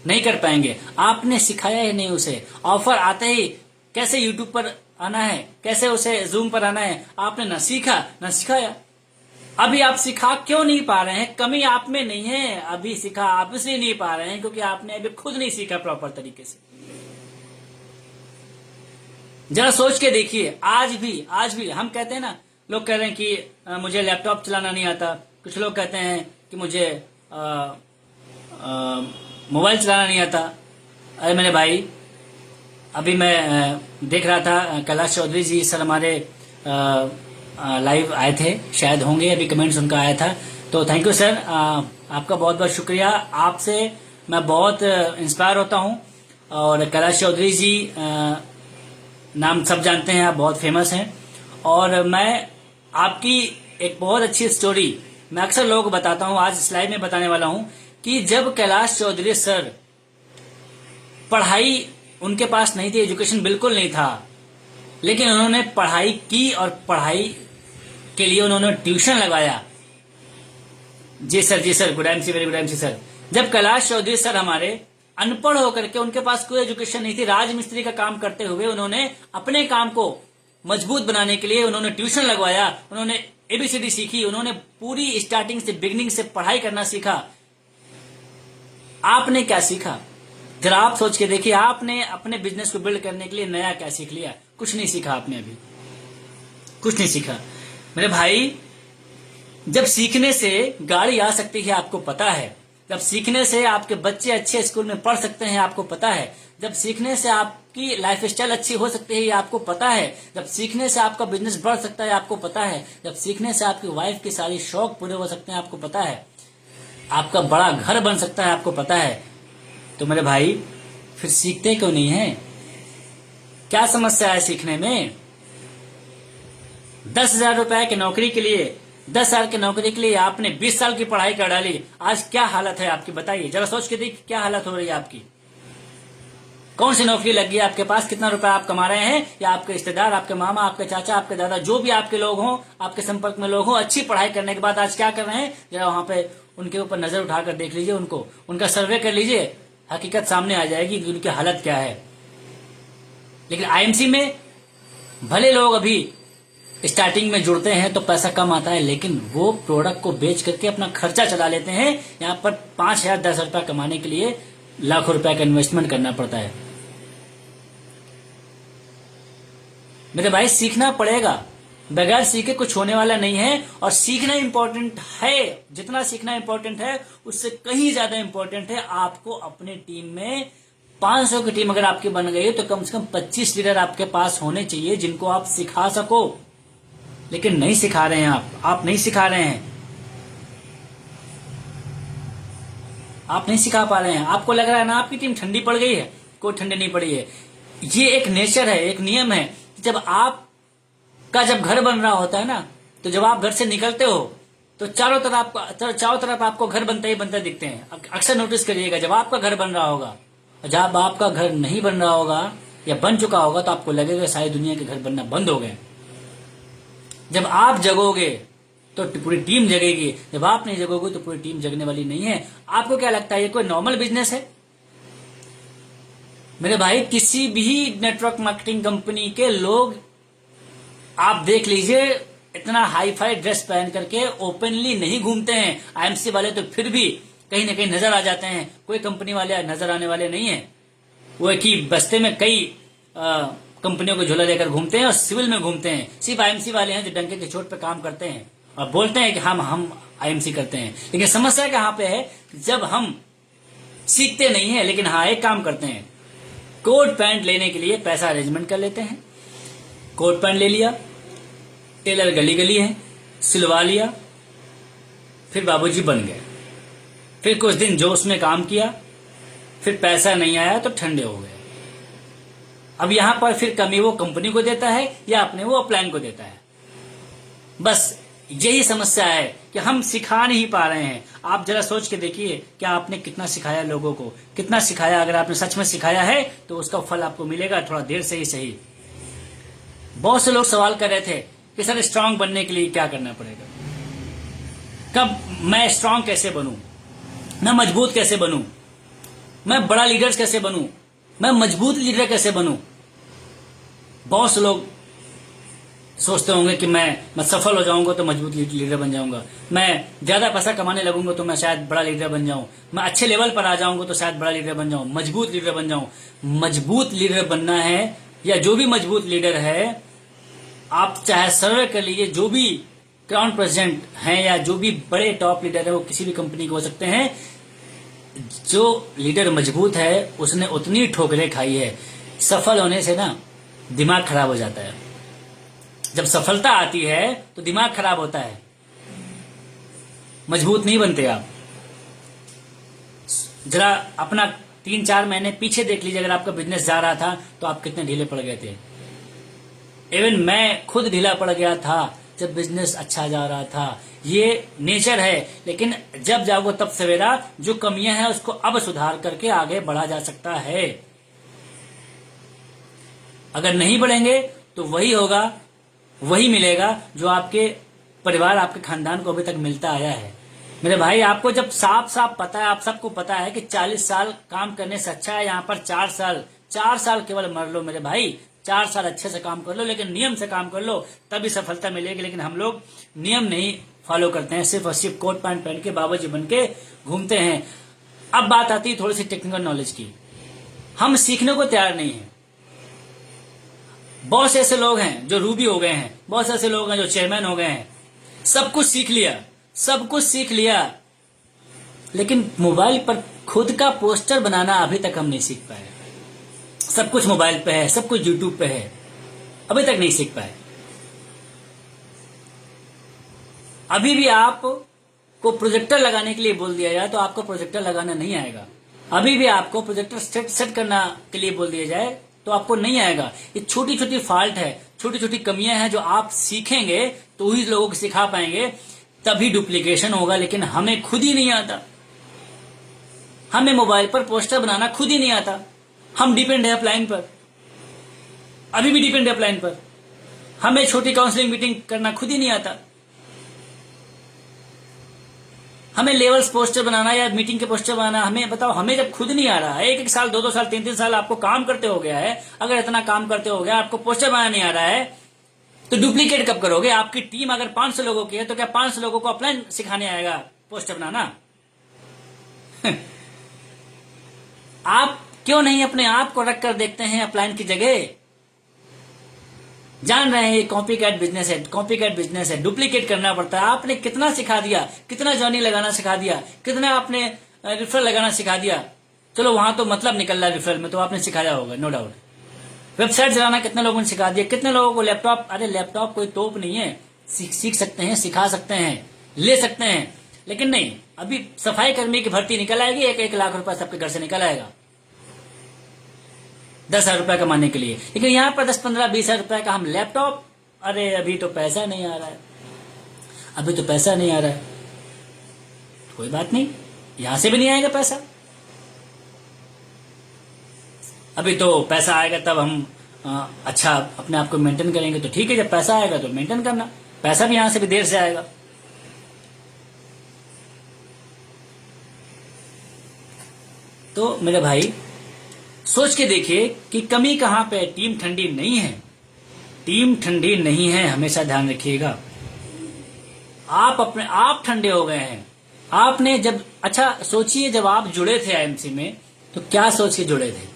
नहीं कर पाएंगे। आपने सिखाया ही नहीं उसे। ऑफर आते ही कैसे यूट्यूब पर आना है, कैसे उसे जूम पर आना है, आपने ना सीखा ना सिखाया। अभी आप सिखा क्यों नहीं पा रहे हैं? कमी आप में नहीं है, अभी सिखा आप इसलिए नहीं पा रहे हैं क्योंकि आपने अभी खुद नहीं सीखा प्रॉपर तरीके से। जरा सोच के देखिए, आज भी हम कहते हैं ना, लोग कह रहे हैं कि मुझे लैपटॉप चलाना नहीं आता, कुछ लोग कहते हैं कि मुझे मोबाइल चलाना नहीं आता। अरे मेरे भाई, अभी मैं देख रहा था कैलाश चौधरी जी सर हमारे लाइव आए थे, शायद होंगे, अभी कमेंट्स उनका आया था, तो थैंक यू सर, आपका बहुत बहुत शुक्रिया। आपसे मैं बहुत इंस्पायर होता हूं। और कैलाश चौधरी जी नाम सब जानते हैं, आप बहुत फेमस हैं। और मैं आपकी एक बहुत अच्छी स्टोरी मैं अक्सर लोगों को बताता हूं, आज स्लाइड में बताने वाला हूं कि जब कैलाश चौधरी सर, पढ़ाई उनके पास नहीं थी, एजुकेशन बिल्कुल नहीं था, लेकिन उन्होंने पढ़ाई की और पढ़ाई के लिए उन्होंने ट्यूशन लगाया। जी sir, good MC, very good MC sir. जब कैलाश चौधरी सर हमारे अनपढ़ होकर के, उनके पास कोई एजुकेशन नहीं थी, राजमिस्त्री का काम करते हुए उन्होंने अपने काम को मजबूत बनाने के लिए उन्होंने ट्यूशन लगवाया, उन्होंने एबीसीडी सीखी, उन्होंने पूरी स्टार्टिंग से, बिगिनिंग से पढ़ाई करना सीखा। आपने क्या सीखा? जरा आप सोच के देखिए, आपने अपने बिजनेस को बिल्ड करने के लिए नया क्या सीख लिया? कुछ नहीं सीखा आपने, अभी कुछ नहीं सीखा। मेरे भाई, जब सीखने से गाड़ी आ सकती है आपको पता है, जब सीखने से आपके बच्चे अच्छे स्कूल में पढ़ सकते हैं आपको पता है, जब सीखने से आपकी लाइफ स्टाइल अच्छी हो सकती है ये आपको पता है, जब सीखने से आपका बिजनेस बढ़ सकता है आपको पता है, जब सीखने से आपकी वाइफ के सारी शौक पूरे हो सकते हैं आपको पता है, आपका बड़ा घर बन सकता है आपको पता है, तो मेरे भाई फिर सीखते क्यों नहीं है? क्या समस्या है सीखने में? 10,000 रुपए की नौकरी के लिए, 10 साल की नौकरी के लिए आपने 20 साल की पढ़ाई कर डाली। आज क्या हालत है आपकी, बताइए जरा सोच के देखिए, क्या हालत हो रही है आपकी? कौन सी नौकरी लग गई आपके पास? कितना रुपया आप कमा रहे हैं? या आपके रिश्तेदार, आपके मामा, आपके चाचा, आपके दादा, जो भी आपके लोग हों, आपके संपर्क में लोग हों, अच्छी पढ़ाई करने के बाद आज क्या कर रहे हैं? जरा वहां पे उनके ऊपर नजर उठाकर देख लीजिए, उनको, उनका सर्वे कर लीजिए, हकीकत सामने आ जाएगी कि उनकी हालत क्या है। लेकिन आईएमसी में भले लोग अभी स्टार्टिंग में जुड़ते हैं तो पैसा कम आता है, लेकिन वो प्रोडक्ट को बेच करके अपना खर्चा चला लेते हैं। यहाँ पर 5,000 10 रुपया कमाने के लिए लाखों रुपए का इन्वेस्टमेंट करना पड़ता है। मेरे भाई, सीखना पड़ेगा, बगैर सीखे कुछ होने वाला नहीं है। और सीखना इंपॉर्टेंट है, जितना सीखना इंपॉर्टेंट है उससे कहीं ज्यादा इंपॉर्टेंट है आपको अपने टीम में 500 की टीम अगर आपकी बन गई है तो कम से कम 25 लीडर आपके पास होने चाहिए जिनको आप सिखा सको। लेकिन नहीं सिखा रहे हैं आप नहीं सिखा रहे हैं, आप नहीं सिखा पा रहे हैं। आपको लग रहा है ना आपकी टीम ठंडी पड़ गई है, कोई ठंडी नहीं पड़ी है। ये एक नेचर है, एक नियम है। जब आपका जब घर बन रहा होता है ना, तो जब आप घर से निकलते हो तो चारों तरफ आपको घर बनते ही बनते दिखते हैं। अक्सर नोटिस करिएगा, जब आपका घर बन रहा होगा, जब आपका घर नहीं बन रहा होगा या बन चुका होगा तो आपको लगेगा सारी दुनिया के घर बनना बंद हो गए। जब आप जगोगे तो पूरी टीम जगेगी, जब आप नहीं जगोगे तो पूरी टीम जगने वाली नहीं है। आपको क्या लगता है ये कोई नॉर्मल बिजनेस है? मेरे भाई, किसी भी नेटवर्क मार्केटिंग कंपनी के लोग आप देख लीजिए, इतना हाई फाई ड्रेस पहन करके ओपनली नहीं घूमते हैं। आईएमसी वाले तो फिर भी कहीं ना कहीं नजर आ जाते हैं, कोई कंपनी वाले नजर आने वाले नहीं है। वो एक ही बस्ते में कई कंपनियों को झोला लेकर घूमते हैं और सिविल में घूमते हैं। सिर्फ आईएमसी वाले हैं जो डंके की चोट पे काम करते हैं और बोलते हैं कि हम आईएमसी करते हैं। लेकिन समस्या कहाँ पे है? जब हम सीखते नहीं है, लेकिन हाँ एक काम करते हैं, कोट पैंट लेने के लिए पैसा अरेंजमेंट कर लेते हैं। कोट पैंट ले लिया, टेलर गली गली है, सिलवा लिया, फिर बाबूजी बन गए। फिर कुछ दिन जोश में काम किया, फिर पैसा नहीं आया तो ठंडे हो गए। अब यहां पर फिर कमी वो कंपनी को देता है या अपने वो अपलाइन को देता है। बस यही समस्या है कि हम सिखा नहीं पा रहे हैं। आप जरा सोच के देखिए, क्या आपने कितना सिखाया लोगों को, कितना सिखाया? अगर आपने सच में सिखाया है तो उसका फल आपको मिलेगा, थोड़ा देर से ही सही। बहुत से लोग सवाल कर रहे थे कि सर स्ट्रांग बनने के लिए क्या करना पड़ेगा, कब मैं स्ट्रांग कैसे बनूं, मैं मजबूत कैसे बनूं, मैं बड़ा लीडर कैसे बनूं, मैं मजबूत लीडर कैसे बनूं। बहुत से लोग सोचते होंगे कि मैं सफल हो जाऊंगा तो मजबूत लीडर बन जाऊंगा, मैं ज्यादा पैसा कमाने लगूंगा तो मैं शायद बड़ा लीडर बन जाऊं, मैं अच्छे लेवल पर आ जाऊंगा तो शायद बड़ा लीडर बन जाऊं, मजबूत लीडर बन जाऊं। मजबूत लीडर बनना है, या जो भी मजबूत लीडर है, आप चाहे सर्वे कर लीजिए, जो भी क्राउन प्रेसिडेंट हैं या जो भी बड़े टॉप लीडर है वो किसी भी कंपनी के हो सकते हैं, जो लीडर मजबूत है उसने उतनी ठोकरें खाई है। सफल होने से ना दिमाग खराब हो जाता है, जब सफलता आती है तो दिमाग खराब होता है, मजबूत नहीं बनते आप। जरा अपना 3-4 महीने पीछे देख लीजिए, अगर आपका बिजनेस जा रहा था तो आप कितने ढीले पड़ गए थे। इवन मैं खुद ढीला पड़ गया था जब बिजनेस अच्छा जा रहा था। ये नेचर है, लेकिन जब जाओगे तब सवेरा। जो कमियां हैं उसको अब सुधार करके आगे बढ़ा जा सकता है। अगर नहीं बढ़ेंगे तो वही होगा, वही मिलेगा जो आपके परिवार, आपके खानदान को अभी तक मिलता आया है। मेरे भाई, आपको जब साफ साफ पता है, आप सबको पता है कि 40 साल काम करने से अच्छा है यहाँ पर 4 साल केवल मर लो मेरे भाई। 4 साल अच्छे से काम कर लो, लेकिन नियम से काम कर लो, तभी सफलता मिलेगी। लेकिन हम लोग नियम नहीं फॉलो करते हैं, सिर्फ और सिर्फ कोट पैंट पहन के बाबाजी बन के घूमते हैं। अब बात आती है थोड़ी सी टेक्निकल नॉलेज की। हम सीखने को तैयार नहीं है। बहुत से ऐसे लोग हैं जो रूबी हो गए हैं, बहुत से ऐसे लोग हैं जो चेयरमैन हो गए हैं, सब कुछ सीख लिया, लेकिन मोबाइल पर खुद का पोस्टर बनाना अभी तक हम नहीं सीख पाए। सब कुछ मोबाइल पे है, सब कुछ यूट्यूब पे है, अभी तक नहीं सीख पाए। अभी भी आप को प्रोजेक्टर लगाने के लिए बोल दिया जाए तो आपको प्रोजेक्टर लगाना नहीं आएगा। अभी भी आपको प्रोजेक्टर सेट करना के लिए बोल दिया जाए तो आपको नहीं आएगा। ये छोटी छोटी फॉल्ट है, छोटी छोटी कमियां हैं जो आप सीखेंगे तो ही लोगों को सिखा पाएंगे, तभी डुप्लीकेशन होगा। लेकिन हमें खुद ही नहीं आता, हमें मोबाइल पर पोस्टर बनाना खुद ही नहीं आता। हम डिपेंड है अपलाइन पर, अभी भी डिपेंड है अपलाइन पर। हमें छोटी काउंसलिंग मीटिंग करना खुद ही नहीं आता। हमें लेवल्स पोस्टर बनाना या मीटिंग के पोस्टर बनाना, हमें बताओ, हमें जब खुद नहीं आ रहा है, 1-1 साल 2-2 साल 3-3 साल आपको काम करते हो गया है, अगर इतना काम करते हो गया, आपको पोस्टर बनाना नहीं आ रहा है तो डुप्लीकेट कब करोगे? आपकी टीम अगर 500 लोगों की है तो क्या 500 लोगों को अपलाइन सिखाने आएगा पोस्टर बनाना? आप क्यों नहीं अपने आप को रख कर देखते हैं अपलाइन की जगह? जान रहे हैं ये कॉपी कैट बिजनेस है, डुप्लीकेट करना पड़ता है। आपने कितना सिखा दिया, कितना जर्नी लगाना सिखा दिया, कितना आपने रिफरल लगाना सिखा दिया। चलो वहां तो मतलब निकल रहा है रिफरल में, तो आपने सिखाया होगा, नो डाउट। वेबसाइट चलाना कितने लोगों ने सिखा दिया, कितने लोगों को लैपटॉप, अरे लैपटॉप कोई तोप नहीं है, सीख सकते हैं, सिखा सकते हैं, ले सकते हैं। लेकिन नहीं, अभी सफाई कर्मी की भर्ती निकल आएगी, 1-1 लाख रुपए सबके घर से निकल आएगा 10,000 रुपए कमाने के लिए। लेकिन यहाँ पर 10-15-20,000 रुपए का हम लैपटॉप, अरे अभी तो पैसा नहीं आ रहा है, अभी तो पैसा नहीं आ रहा है। कोई बात नहीं, यहां से भी नहीं आएगा पैसा। अभी तो पैसा आएगा तब हम अच्छा अपने आप को मेंटेन करेंगे, तो ठीक है, जब पैसा आएगा तो मेंटेन करना। पैसा भी यहां से भी देर से आएगा। तो मेरे भाई, सोच के देखिए कि कमी कहां पे है। टीम ठंडी नहीं है, टीम ठंडी नहीं है, हमेशा ध्यान रखिएगा। आप ठंडे हो गए हैं। आपने जब, अच्छा सोचिए, जब आप जुड़े थे आईएमसी में तो क्या सोच के जुड़े थे,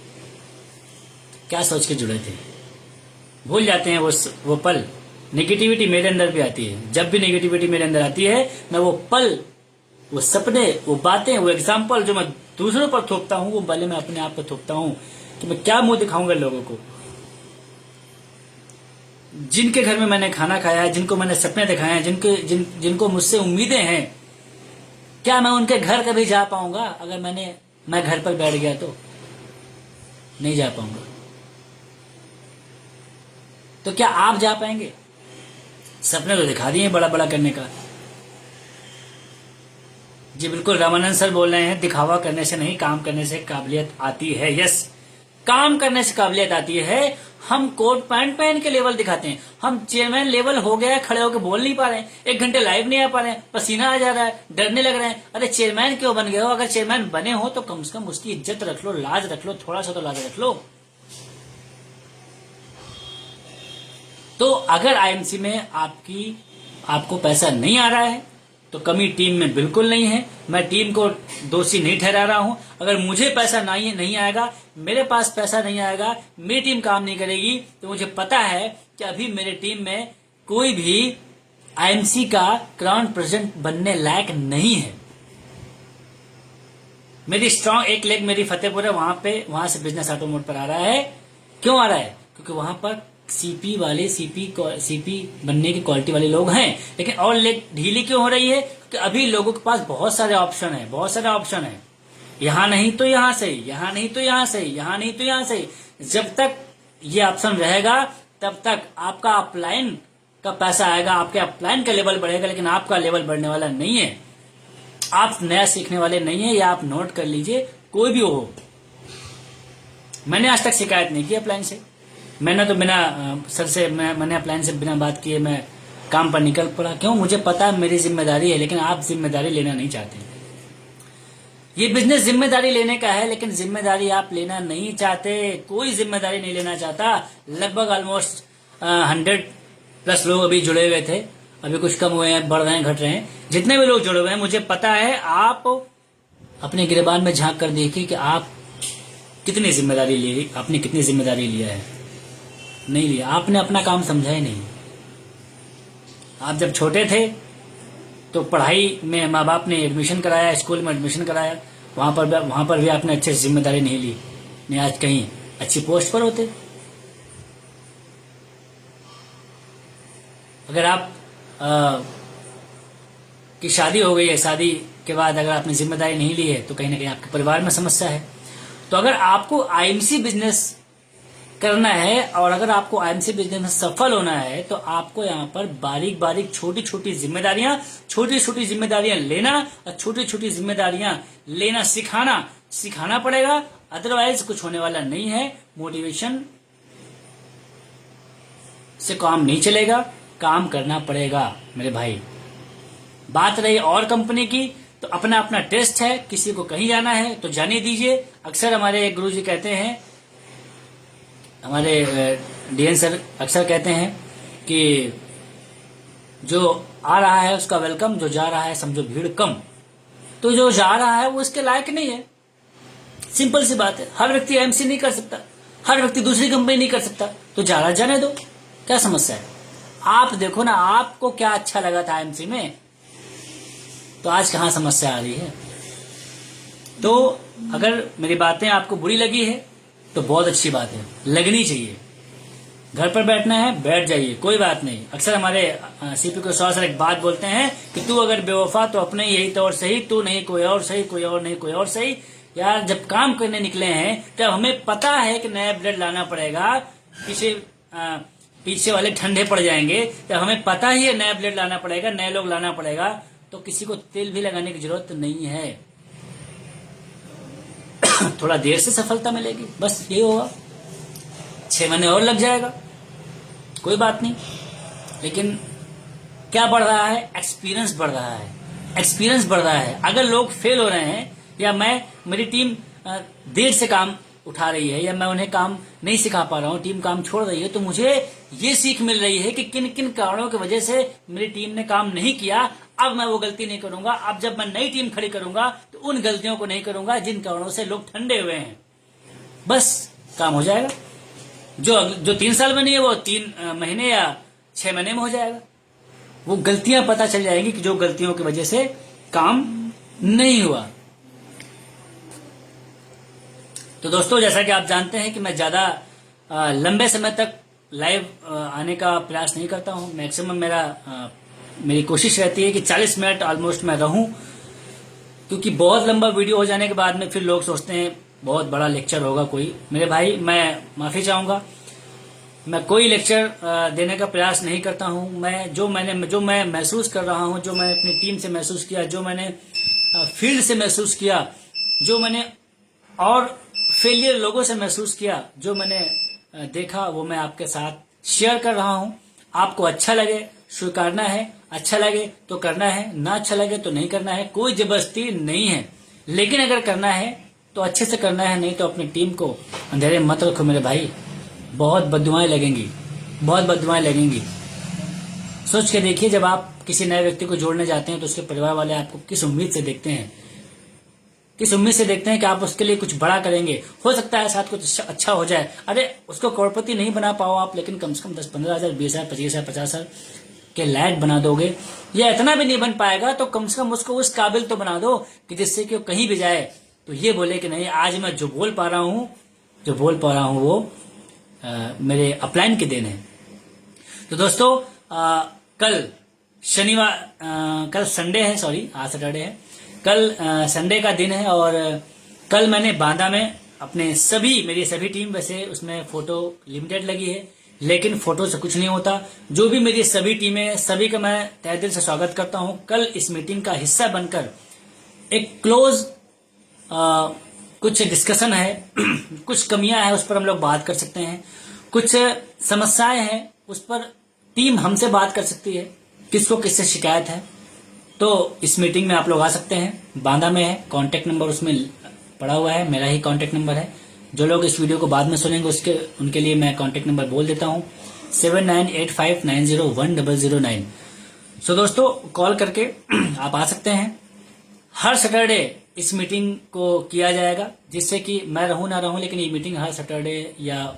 क्या सोच के जुड़े थे? भूल जाते हैं वो पल। नेगेटिविटी मेरे अंदर भी आती है, जब भी नेगेटिविटी मेरे अंदर आती है, मैं वो पल, वो सपने, वो बातें, वो एग्जाम्पल जो मैं दूसरों पर थोपता हूं, वो पहले मैं अपने आप पर थोपता हूं कि मैं क्या मुंह दिखाऊंगा लोगों को। जिनके घर में मैंने खाना खाया है, जिनको मैंने सपने दिखाए हैं, जिनको मुझसे उम्मीदें हैं, क्या मैं उनके घर कभी जा पाऊंगा? अगर मैं घर पर बैठ गया तो नहीं जा पाऊंगा। तो क्या आप जा पाएंगे? सपने तो दिखा दिए बड़ा बड़ा करने का। जी बिल्कुल, रामानंद सर बोल रहे हैं, दिखावा करने से नहीं, काम करने से काबिलियत आती है। यस, काम करने से काबिलियत आती है। हम कोट पैंट पहन के लेवल दिखाते हैं, हम चेयरमैन लेवल हो गया, खड़े होकर बोल नहीं पा रहे हैं, 1 घंटे लाइव नहीं आ पा रहे हैं, पसीना आ जा रहा है, डरने लग रहे हैं। अरे चेयरमैन क्यों बन गए हो? अगर चेयरमैन बने हो तो कम से कम उसकी इज्जत रख लो, लाज रख लो, थोड़ा सा तो लाज रख लो। तो अगर आईएमसी में आपको पैसा नहीं आ रहा है तो कमी टीम में बिल्कुल नहीं है। मैं टीम को दोषी नहीं ठहरा रहा हूं। अगर मुझे पैसा नहीं आएगा, मेरे पास पैसा नहीं आएगा, मेरी टीम काम नहीं करेगी, तो मुझे पता है कि अभी मेरे टीम में कोई भी आईएमसी का क्राउन प्रेसिडेंट बनने लायक नहीं है। मेरी स्ट्रांग एक लेग मेरी फतेहपुर है, वहां से बिजनेस ऑटो मोड पर आ रहा है। क्यों आ रहा है? क्योंकि वहां पर सीपी बनने की क्वालिटी वाले लोग हैं। लेकिन और लेग ढीली क्यों हो रही है? क्योंकि अभी लोगों के पास बहुत सारे ऑप्शन है। यहां नहीं तो यहां से, यहां नहीं तो यहां से, यहां नहीं तो यहां से। जब तक ये ऑप्शन रहेगा तब तक आपका अपलाइन का पैसा आएगा, आपके अपलाइन का लेवल बढ़ेगा, लेकिन आपका लेवल बढ़ने वाला नहीं है। आप नया सीखने वाले नहीं है, या आप नोट कर लीजिए, कोई भी हो। मैंने आज तक शिकायत नहीं की अपलाइन से। मैंने तो बिना सर से मैंने अपलाइन से बिना बात किए मैं काम पर निकल पड़ा। क्यों? मुझे पता है मेरी जिम्मेदारी है, लेकिन आप जिम्मेदारी लेना नहीं चाहते। ये बिजनेस जिम्मेदारी लेने का है, लेकिन जिम्मेदारी आप लेना नहीं चाहते। कोई जिम्मेदारी नहीं लेना चाहता। लगभग ऑलमोस्ट 100+ लोग अभी जुड़े हुए थे, अभी कुछ कम हुए हैं, बढ़ रहे हैं, घट रहे हैं। जितने भी लोग जुड़े हुए हैं, मुझे पता है, आप अपने गिरबान में झांक कर देखिए कि आप कितनी जिम्मेदारी ली, आपने कितनी जिम्मेदारी लिया है। नहीं लिया। आपने अपना काम समझा ही नहीं। आप जब छोटे थे तो पढ़ाई में माँ बाप ने एडमिशन कराया, स्कूल में एडमिशन कराया, वहां पर भी आपने अच्छे से जिम्मेदारी नहीं ली, नहीं आज कहीं अच्छी पोस्ट पर होते। अगर आप की शादी हो गई है, शादी के बाद अगर आपने जिम्मेदारी नहीं ली है तो कहीं ना कहीं आपके परिवार में समस्या है। तो अगर आपको आईएमसी बिजनेस करना है और अगर आपको आईएमसी बिजनेस में सफल होना है तो आपको यहाँ पर बारीक बारीक छोटी छोटी जिम्मेदारियां लेना और छोटी छोटी जिम्मेदारियां लेना सिखाना पड़ेगा। अदरवाइज कुछ होने वाला नहीं है। मोटिवेशन से काम नहीं चलेगा, काम करना पड़ेगा मेरे भाई। बात रही और कंपनी की, तो अपना अपना टेस्ट है। किसी को कहीं जाना है तो जाने दीजिए। अक्सर हमारे गुरुजी कहते हैं, हमारे डीएन सर अक्सर कहते हैं कि जो आ रहा है उसका वेलकम, जो जा रहा है समझो भीड़ कम। तो जो जा रहा है वो इसके लायक नहीं है। सिंपल सी बात है। हर व्यक्ति एमसी नहीं कर सकता, हर व्यक्ति दूसरी कंपनी नहीं कर सकता, तो जा रहा जाने दो, क्या समस्या है? आप देखो ना, आपको क्या अच्छा लगा था एमसी में, तो आज कहां समस्या आ रही है। तो अगर मेरी बातें आपको बुरी लगी है तो बहुत अच्छी बात है, लगनी चाहिए। घर पर बैठना है, बैठ जाइए, कोई बात नहीं। अक्सर हमारे सीपी को सर एक बात बोलते हैं कि तू अगर बेवफा तो अपने यही तौर सही, तू नहीं कोई और सही, कोई और नहीं कोई और सही। यार जब काम करने निकले हैं तब हमें पता है कि नया ब्लेड लाना पड़ेगा, पीछे वाले ठंडे पड़ जाएंगे, तब हमें पता ही है नया ब्लेड लाना पड़ेगा, नए लोग लाना पड़ेगा। तो किसी को तेल भी लगाने की जरूरत नहीं है। थोड़ा देर से सफलता मिलेगी, बस यही होगा। 6 महीने और लग जाएगा, कोई बात नहीं। लेकिन क्या बढ़ रहा है? एक्सपीरियंस बढ़ रहा है, एक्सपीरियंस बढ़ रहा है। अगर लोग फेल हो रहे हैं या मेरी टीम देर से काम उठा रही है या मैं उन्हें काम नहीं सिखा पा रहा हूँ, टीम काम छोड़ रही है, तो मुझे ये सीख मिल रही है कि किन किन कारणों की वजह से मेरी टीम ने काम नहीं किया। अब मैं वो गलती नहीं करूंगा। अब जब मैं नई टीम खड़ी करूंगा तो उन गलतियों को नहीं करूंगा जिन कारणों से लोग ठंडे हुए हैं। बस काम हो जाएगा। जो 3 साल में नहीं है वो 3 महीने या 6 महीने में हो जाएगा। वो गलतियां पता चल जाएंगी कि जो गलतियों की वजह से काम नहीं हुआ। तो दोस्तों, जैसा कि आप जानते हैं कि मैं ज्यादा लंबे समय तक लाइव आने का प्रयास नहीं करता हूं। मैक्सिमम मेरी कोशिश रहती है कि 40 मिनट ऑलमोस्ट मैं रहूं, क्योंकि बहुत लंबा वीडियो हो जाने के बाद में फिर लोग सोचते हैं बहुत बड़ा लेक्चर होगा कोई। मेरे भाई, मैं माफी चाहूंगा, मैं कोई लेक्चर देने का प्रयास नहीं करता हूं। जो मैं महसूस कर रहा हूं, जो मैंने अपनी टीम से महसूस किया, जो मैंने फील्ड से महसूस किया, जो मैंने और फेलियर लोगों से महसूस किया, जो मैंने देखा, वो मैं आपके साथ शेयर कर रहा हूं। आपको अच्छा लगे स्वीकारना है, अच्छा लगे तो करना है, ना अच्छा लगे तो नहीं करना है। कोई जबरदस्ती नहीं है, लेकिन अगर करना है तो अच्छे से करना है, नहीं तो अपनी टीम को अंधेरे मत रखो मेरे भाई, बहुत बददुआएं लगेंगी। बहुत बहुत दुआएं लगेंगी। सोच के देखिए, जब आप किसी नए व्यक्ति को जोड़ने जाते हैं तो उसके परिवार वाले आपको किस उम्मीद से देखते हैं, किस उम्मीद से देखते हैं कि आप उसके लिए कुछ बड़ा करेंगे। हो सकता है साथ कुछ अच्छा हो जाए, अरे उसको करोड़पति नहीं बना पाओ आप, लेकिन कम से कम 10-15 हजार, 20 हजार, 25 हजार, 50 हजार के लायक बना दोगे। या इतना भी नहीं बन पाएगा तो कम से कम उसको उस काबिल तो बना दो कि जिससे कि वो कहीं भी जाए तो ये बोले कि नहीं, आज मैं जो बोल पा रहा हूं वो मेरे अपलाइन के देन है। तो दोस्तों कल संडे है, सॉरी आज सैटरडे है, कल संडे का दिन है और कल मैंने बांदा में अपने मेरी सभी टीम, वैसे उसमें फोटो लिमिटेड लगी है लेकिन फोटो से कुछ नहीं होता। जो भी मेरी सभी टीमें, सभी का मैं तहे दिल से स्वागत करता हूं। कल इस मीटिंग का हिस्सा बनकर एक क्लोज कुछ डिस्कशन है, कुछ कमियां हैं उस पर हम लोग बात कर सकते हैं, कुछ समस्याएं हैं उस पर टीम हमसे बात कर सकती है, किसको किससे शिकायत है। तो इस मीटिंग में आप लोग आ सकते हैं। बांदा में है, कांटेक्ट नंबर उसमें पड़ा हुआ है, मेरा ही कांटेक्ट नंबर है। जो लोग इस वीडियो को बाद में सुनेंगे उनके लिए मैं कांटेक्ट नंबर बोल देता हूं, 7985901009। सो दोस्तों कॉल करके आप आ सकते हैं। हर सैटरडे इस मीटिंग को किया जाएगा, जिससे कि मैं रहूं ना रहूं, लेकिन ये मीटिंग हर सैटरडे या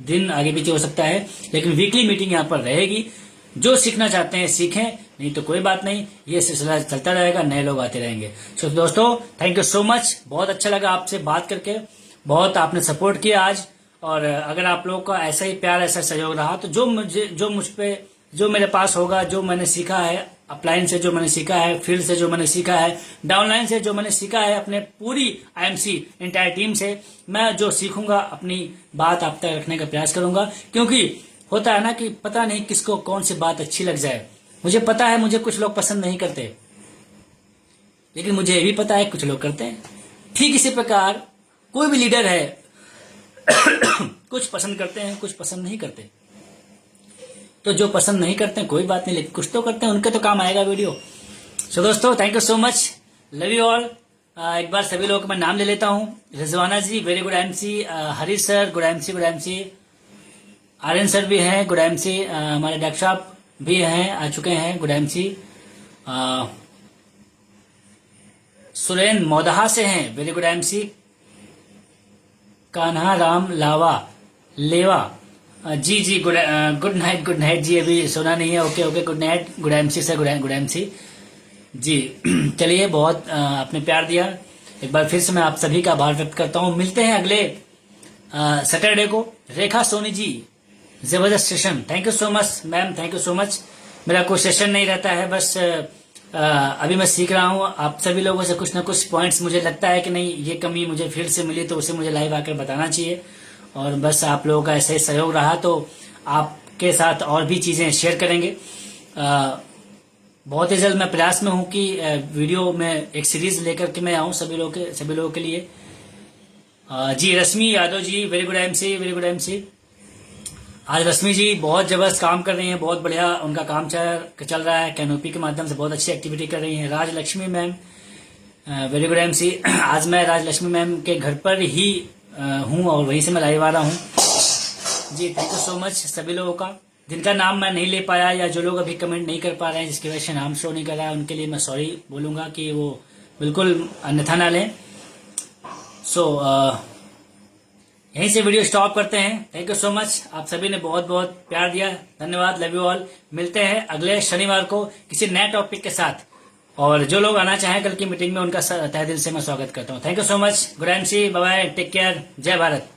दिन आगे पीछे हो सकता है, लेकिन वीकली मीटिंग यहाँ पर रहेगी। जो सीखना चाहते हैं सीखें, नहीं तो कोई बात नहीं, ये सिलसिला चलता रहेगा, नए लोग आते रहेंगे। सो दोस्तों थैंक यू सो मच, बहुत अच्छा लगा आपसे बात करके, बहुत आपने सपोर्ट किया आज। और अगर आप लोगों का ऐसा ही प्यार, ऐसा सहयोग रहा तो जो मेरे पास होगा, जो मैंने सीखा है अपलाइन से, जो मैंने सीखा है फील्ड से, जो मैंने सीखा है डाउनलाइन से, जो मैंने सीखा है अपने पूरी IMC इंटायर टीम से, मैं जो सीखूंगा अपनी बात आप तक रखने का प्रयास करूंगा। क्योंकि होता है ना कि पता नहीं किसको कौन सी बात अच्छी लग जाए। मुझे पता है मुझे कुछ लोग पसंद नहीं करते, लेकिन मुझे ये भी पता है कुछ लोग करते हैं। ठीक इसी प्रकार कोई भी लीडर है कुछ पसंद करते हैं, कुछ पसंद नहीं करते। तो जो पसंद नहीं करते हैं कोई बात नहीं, लेकिन कुछ तो करते हैं, उनके तो काम आएगा वीडियो। सो दोस्तों thank you so much, love you all. एक बार सभी लोगों का मैं नाम ले लेता हूं। Rizwana ji very good IMC, Harish sir good IMC, Aryan sir भी हैं गुड IMC, हमारे डॉक्टर साहब भी हैं, आ चुके हैं गुड IMC, सुरेन मौदहा से हैं very good IMC, Kanha Ram लेवा जी गुड नाइट जी, अभी सोना नहीं है, okay good night good IMC से गुड IMC जी। चलिए बहुत आपने प्यार दिया, एक बार फिर से मैं आप सभी का आभार व्यक्त करता हूँ। मिलते हैं अगले सैटरडे को। रेखा सोनी जी जबरदस्त session, thank you so much ma'am, thank you so much. मेरा कोई सेशन नहीं रहता है, बस अभी मैं सीख रहा हूँ। आप सभी लोगों से कुछ ना कुछ पॉइंट्स मुझे लगता है कि नहीं ये कमी मुझे फील्ड से मिली तो उसे मुझे लाइव आकर बताना चाहिए, और बस आप लोगों का ऐसे सहयोग रहा तो आपके साथ और भी चीजें शेयर करेंगे। बहुत ही जल्द मैं प्रयास में हूं कि वीडियो में एक सीरीज लेकर के मैं आऊं सभी लोगों के लिए। जी रश्मि Yadav ji very good IMC। आज रश्मि जी बहुत जबरदस्त काम कर रही हैं, बहुत बढ़िया उनका काम चल रहा है, कैनोपी के माध्यम से बहुत अच्छी एक्टिविटी कर रही हैं। Rajalakshmi ma'am very good IMC। आज मैं राजलक्ष्मी मैम के घर पर ही हूं और वहीं से मैं लाइव आ रहा हूं जी। थैंक यू सो मच सभी लोगों का, जिनका नाम मैं नहीं ले पाया या जो लोग अभी कमेंट नहीं कर पा रहे हैं, जिसकी वजह से नाम शो नहीं कर रहा है, उनके लिए मैं सॉरी बोलूंगा कि वो बिल्कुल अन्यथा ना लें। सो यहीं से वीडियो स्टॉप करते हैं। थैंक यू सो मच, आप सभी ने बहुत बहुत प्यार दिया, धन्यवाद, लव यू ऑल। मिलते हैं अगले शनिवार को किसी नए टॉपिक के साथ, और जो लोग आना चाहें कल की मीटिंग में उनका तहे दिल से मैं स्वागत करता हूँ। Thank you so much, good IMC, bye bye, take care, जय भारत।